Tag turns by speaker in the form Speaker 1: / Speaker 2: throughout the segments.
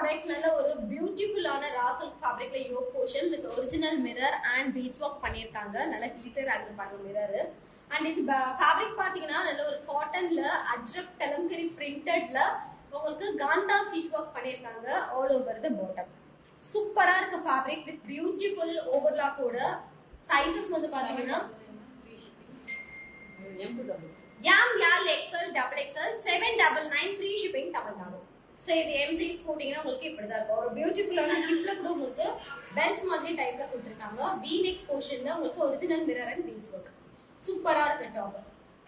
Speaker 1: fabric நல்ல ஒரு பியூட்டிஃபுல்லான ரா சில்க் ஃபேப்ரிக்ல yoke portion with original mirror and beads work பண்ணிருக்காங்க. நல்ல கிளிட்டர் ஆகுது பாருங்க மிரர். அண்ட் இது ஃபேப்ரிக் பாத்தீங்கன்னா நல்ல ஒரு காட்டன்ல அஜ்ரக் கலம்கரி பிரிண்டட்ல உங்களுக்கு காந்தா ஸ்டிச் ஒர்க் பண்ணிருக்காங்க ஆல் ஓவர் தி பாட்டம். சூப்பரா இருக்கு ஃபேப்ரிக் வித் பியூட்டிஃபுல் ஓவர்லாக் ஓட. சைஸஸ் வந்து பாத்தீங்கன்னா M, L, XL, XXL, 799 free shipping Tamil Nadu. So இது எம்சிஸ் போட்டீங்கன்னா உங்களுக்கு இப்படிதான் இருக்கும். ஒரு பியூட்டிஃபுல்லான ஹிப்ல கூட உங்களுக்கு பெல்ட் மாதிரி டைப்ல கொடுத்திருக்காங்க. வி நெக் போர்ஷன்ல உங்களுக்கு original mirror and beads work. சூப்பரா இருக்கு டாப்.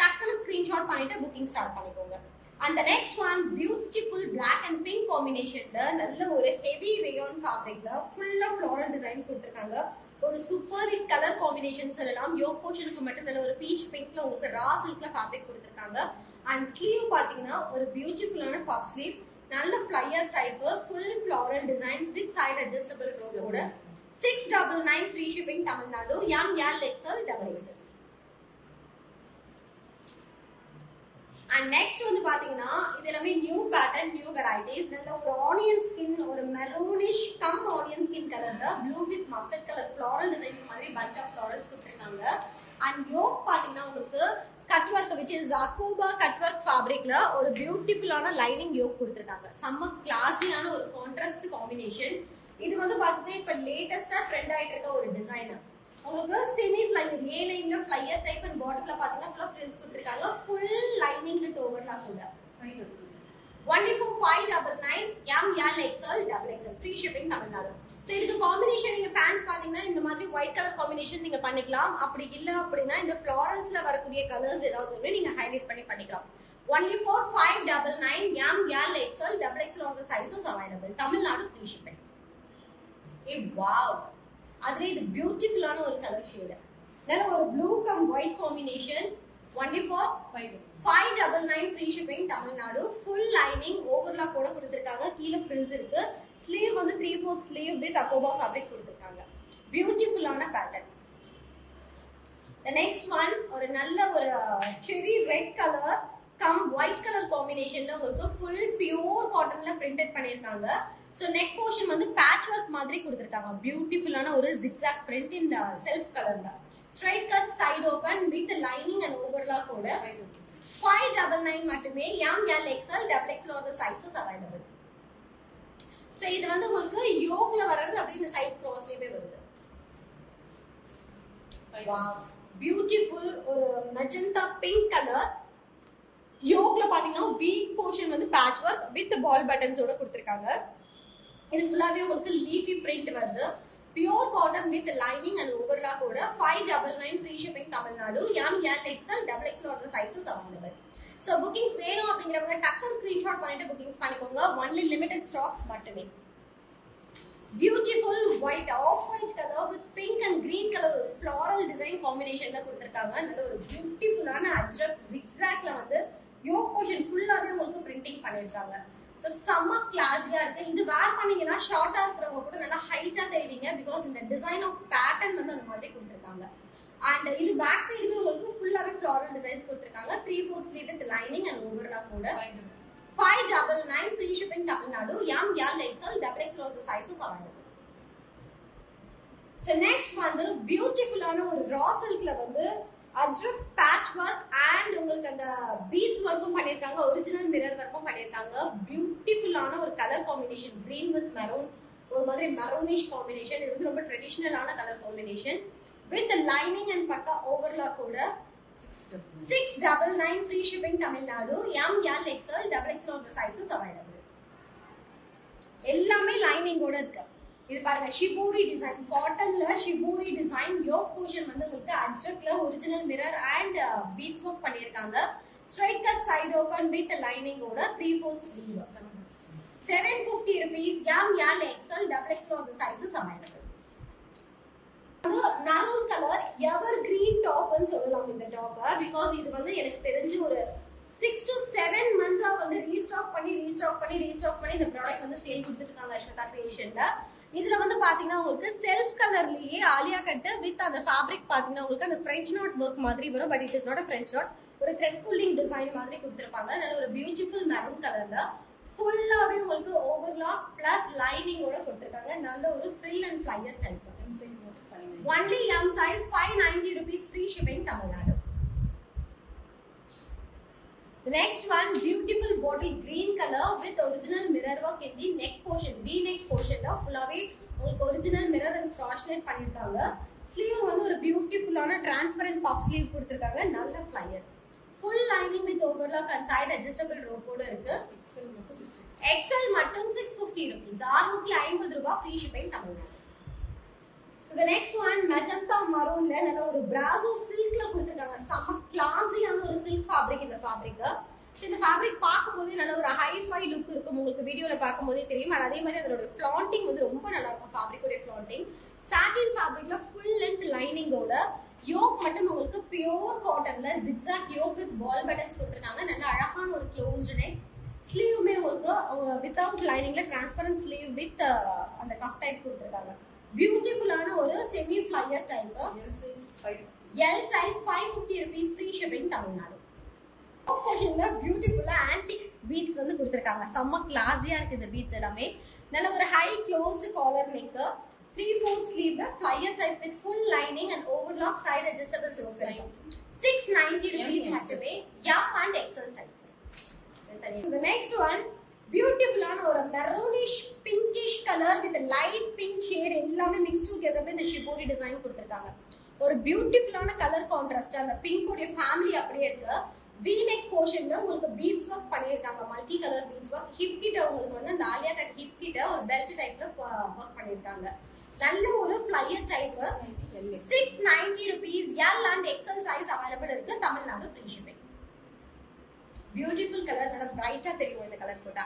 Speaker 1: டக்குனு ஸ்கிரீன்ஷாட் பண்ணிட்டு புக்கிங் ஸ்டார்ட் பண்ணிக்கோங்க. And the next one beautiful black and pink combinationல நல்ல ஒரு heavy rayon fabricல full of floral designs கொடுத்திருக்காங்க. ஒரு சூப்பர் ஹிட் கலர் காம்பினேஷன் சொல்லலாம். யோக் போர்ஷனுக்கு மட்டும் நல்ல ஒரு பீச் பிங்க்ல உங்களுக்கு ரா சில்க்ல ஃபேப்ரிக் கொடுத்திருக்காங்க. அண்ட் ஸ்லீவ் பாத்தீங்கன்னா ஒரு பியூட்டிஃபுல்லான பஃப் ஸ்லீவ், நல்ல flyer type, full floral designs with side adjustable ரோட. 699 free shipping Tamil Nadu. M, L, XL, XXL. And next வந்து பாத்தீங்கன்னா இது எல்லாமே நியூ பேட்டர்ன், நியூ வெரைட்டிஸ். நல்ல ஒரு ஆனியன் ஸ்கின், ஒரு மெரூனிஷ் கம் ஆனியன் ஸ்கின் கலர்ல blue with mustard colour floral designs மாதிரி பஞ்ச் ஆஃப் ஃப்ளாரல்ஸ் கொடுத்திருக்காங்க. அண்ட் யோக் பாத்தீங்கன்னா உங்களுக்கு கட் ஒர்க் which is அகோபா கட் ஒர்க் ஃபேப்ரிக்ல ஒரு பியூட்டிஃபுல்லான லைனிங் யோக் கொடுத்திருக்காங்க. செம்ம கிளாஸியான ஒரு கான்ட்ராஸ்ட் காம்பினேஷன். இது வந்து பாத்தீங்கன்னா இப்ப லேட்டஸ்டா ட்ரெண்ட் ஆயிட்டு இருக்க ஒரு டிசைனர். உங்களுக்கு செமி ஃப்ளையர் ஏ லைன்ல ஃப்ளையர் டைப் அண்ட் பாட்டம்ல பாத்தீங்கன்னா ஃபுல்லா ஃப்ரில்ஸ் கொடுத்திருக்காங்க. ஃபுல் லைனிங் வித் ஓவர்லாக் கூட. only for 599 M, L, XL, XXL free shipping Tamil Nadu. So இதுக்கு காம்பினேஷன் நீங்க பேண்ட்ஸ் பாத்தீங்கன்னா இந்த மாதிரி ஒயிட் கலர் காம்பினேஷன் நீங்க பண்ணிக்கலாம். அப்படி இல்ல அப்படின்னா இந்த ஃப்ளாரல்ஸ்ல வரக்கூடிய கலர்ஸ் ஏதாவது ஒன்று நீங்க ஹைலைட் பண்ணி பண்ணிக்கலாம். only for 599 M, L, XL, XXL all the sizes available. Tamil Nadu free shipping. Wow, அதுல இது பியூட்டிஃபுல்லான ஒரு கலர் ஷேட். நல்ல ஒரு blue come white combination. only for 599 free shipping Tamil Nadu. Full lining overlock கூட கொடுத்திருக்காங்க. கீழ ஃப்ரில்ஸ் இருக்கு. ஸ்லீவ் வந்து 3/4 ஸ்லீவ் வித் அகோபா ஃபேப்ரிக் கொடுத்திருக்காங்க. பியூட்டிஃபுல்லான பேட்டர்ன். the next one ஒரு நல்ல ஒரு cherry red colour cum white colour காம்பினேஷன்ல உங்களுக்கு ஃபுல் பியூர் காட்டன்ல பிரிண்டட் பண்ணிருக்காங்க. சோ நெக் போர்ஷன் வந்து பேட்ச் ஒர்க் மாதிரி கொடுத்திருக்காங்க. பியூட்டிஃபுல்லான ஒரு zigzag print in செல்ஃப் கலர்ல. Straight cut side open with lining and overlock கூட. 599 மட்டுமே. M, L, XL, XXL all the sizes available. So இது வந்து உங்களுக்கு யோக்ல வர்றது அப்படியே இந்த சைடு க்ராஸ்லயே வருது. வாவ், பியூட்டிஃபுல் ஒரு மெஜந்தா பிங்க் கலர். யோக்ல பாத்தீங்கன்னா வீக் போர்ஷன் வந்து பேட்ச் ஒர்க் வித் பால் பட்டன்ஸோட கொடுத்திருக்காங்க. இது ஃபுல்லாவே உங்களுக்கு லீஃபி பிரிண்ட் வருது. Pure cotton with lining and overlock ஓட. 599 free shipping Tamil Nadu. M, L, XL, XXL all the sizes available. So bookings வேணும் அப்படிங்கறவங்க டக்குனு ஸ்கிரீன்ஷாட் பண்ணிட்டு புக்கிங்ஸ் பண்ணிக்கோங்க. only limited stocks மட்டுமே. Beautiful white off white colour with pink and green colour ஒரு floral design காம்பினேஷன்ல கொடுத்திருக்காங்க. நல்ல ஒரு பியூட்டிஃபுல்லான அஜ்ரக் zigzagல வந்து யோக் போர்ஷன் ஃபுல்லாவே உங்களுக்கு பிரிண்டிங் பண்ணிருக்காங்க. சோ செம்ம கிளாஸியா இருக்கு. இது வேர் பண்ணீங்கன்னா ஷார்ட்டா இருக்கிறவங்க கூட நல்லா ஹைட்டா தெரிவிங்க. பிகாஸ் இந்த டிசைன் ஆஃப் பேட்டர்ன் வந்து அந்த மாதிரி கொடுத்திருக்காங்க. அண்ட் இது பேக் சைடுமே உங்களுக்கு ஃபுல்லாவே ஃப்ளாரல் டிசைன்ஸ் கொடுத்திருக்காங்க. 3/4 sleeve with lining and overlock கூட. 599 free shipping Tamil Nadu. M, L, XL, XXL all the sizes available. So next வந்து பியூட்டிஃபுல்லான ஒரு ரா சில்க்ல வந்து அஜ்ரக் பேட்ச் ஒர்க் அண்ட் உங்களுக்கு அந்த பீட்ஸ் ஒர்க்கும் பண்ணிருக்காங்க. ஒரிஜினல் மிரர் ஒர்க்கும் பண்ணிருக்காங்க. பியூட்டிஃபுல்லான ஒரு colour combination green with maroon, ஒரு மாதிரி மெரூனிஷ் காம்பினேஷன். இது வந்து ரொம்ப ட்ரெடிஷனலான colour combination with lining and பக்கா ஓவர்லாக் கூட. 699 free shipping Tamil Nadu. M, L, XL, XXL all the sizes available. எல்லாமே லைனிங்கோட இருக்கு. இது பாருங்க ஷிபூரி டிசைன், காட்டன்ல ஷிபூரி டிசைன். யோக் போர்ஷன் வந்து உங்களுக்கு அஜ்ரக்ல original mirror and beads work பண்ணிருக்காங்க. Straight cut side open with லைனிங்கோட. 3/4 sleeve. 750 rupees. M, L, XL, XXL all the sizes available. Maroon colour ever green டாப்னு சொல்லலாம் இந்த டாப். பிகாஸ் இது வந்து எனக்கு தெரிஞ்சு ஒரு 6 to 7 months வந்து ரீஸ்டாக் பண்ணி இந்த ப்ராடக்ட் வந்து சேல் கொடுத்துருக்காங்க அஸ்வதா கிரியேஷன்ல. இதுல வந்து பாத்தீங்கன்னா உங்களுக்கு செல்ஃப் கலர்லயே ஆலியா கட் வித் அந்த ஃபேப்ரிக் பாத்தீங்கன்னா உங்களுக்கு அந்த ஃப்ரெஞ்ச் நாட் ஒர்க் மாதிரி வரும். But it is not a French not, ஒரு த்ரெட் புல்லிங் டிசைன் மாதிரி கொடுத்திருப்பாங்க. நல்ல ஒரு பியூட்டிஃபுல் மெரூன் கலர்ல ஃபுல்லாவே உங்களுக்கு ஓவர்லாக் பிளஸ் லைனிங்கோட கொடுத்திருக்காங்க. நல்ல ஒரு frill and flyer type.
Speaker 2: M size மட்டும் 590.
Speaker 1: Only M size 590 rupees free shipping Tamil Nadu. The next one, beautiful bottle green color with original mirror work in the neck portion, V neck portion la fullaவே உங்களுக்கு original mirror and scotchnet பண்ணிருக்காங்க. Sleeve வந்து ஒரு பியூட்டிஃபுல்லான transparent puff sleeve கொடுத்திருக்காங்க. நல்ல flyer. Full lining with overlock and side adjustable rope ஓட இருக்கு.
Speaker 2: XL மட்டும் 650.
Speaker 1: XL மட்டும் 650 rupees. 650 ரூபாய் free shipping Tamil Nadu. So the next one, magenta maroon ல நல்ல ஒரு brasso silk ல கொடுத்திருக்காங்க. செம கிளாஸியான ஒரு silk fabric இந்த fabric. So இந்த fabric பாக்கும்போதே நல்ல ஒரு high fi look இருக்கும். உங்களுக்கு வீடியோல பாக்கும்போதே தெரியும். அதே மாதிரி அதோட flaunting வந்து ரொம்ப நல்லா இருக்கும். fabric ஓட flaunting. Satin fabricல full length lining ஓட yoke மட்டும் உங்களுக்கு pure cottonல zigzag yoke with ball buttons கொடுத்திருக்காங்க. நல்ல அழகான ஒரு closed neck. Sleeve-மே உங்களுக்கு without liningல transparent sleeve with அந்த cuff type கொடுத்திருக்காங்க. பியூட்டிஃபுல்லான ஒரு semi flyer type.
Speaker 2: L size 550.
Speaker 1: L size 550 rupees free shipping Tamil Nadu. போர்ஷன்ல பியூட்டிஃபுல்லா ஆன்டிக் பீட்ஸ் வந்து கொடுத்திருக்காங்க. செம்ம கிளாஸியா இருக்கு இந்த பீட்ஸ் எல்லாமே. நல்ல ஒரு ஹை க்ளோஸ்ட் காலர் நெக், 3/4 ஸ்லீவ்ல flyer type with full lining and overlock side adjustable system. 690 rupees has to be M and XL size. The next one, பியூட்டிஃபுல்லான ஒரு maroonish pinkish colour with light pink shade எல்லாமே mix டுகெதர்ல இந்த shibori design கொடுத்திருக்காங்க. ஒரு beautiful colour contrast. அந்த pink உடைய family அப்படியே இருக்கு. V neck போர்ஷன்ல உங்களுக்கு பீட்ஸ் வர்க் பண்ணிருக்காங்க. Multi colour beads work. Hip கிட்ட உங்களுக்கு வந்து அந்த ஆலியா கட் ஹிப் கிட்ட ஒரு பெல்ட் டைப்ல வர்க் பண்ணிருக்காங்க. நல்ல ஒரு flyer type. 690 rupees. L and XL size available இருக்கு. Tamil Nadu free shipping. Beautiful colour. நல்ல பிரைட்டா தெரியும் இந்த கலர் போட்டா.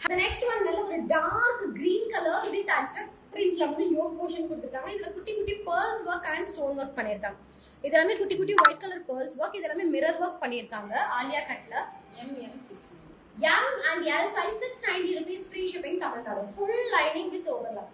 Speaker 1: The next one, நல்ல ஒரு dark green colour with ajrak பிரிண்ட்ல வந்து யோக் போர்ஷன் கொடுத்திருக்காங்க. இதுல குட்டி குட்டி pearls work and stone work பண்ணிருக்காங்க. இதெல்லாமே குட்டி குட்டி ஒயிட் கலர் pearls work. இதெல்லாமே மிரர் work பண்ணிருக்காங்க ஆலியா கட்ல.
Speaker 2: M L 690.
Speaker 1: M and L size 690 rupees free shipping Tamil Nadu. Full lining with overlap.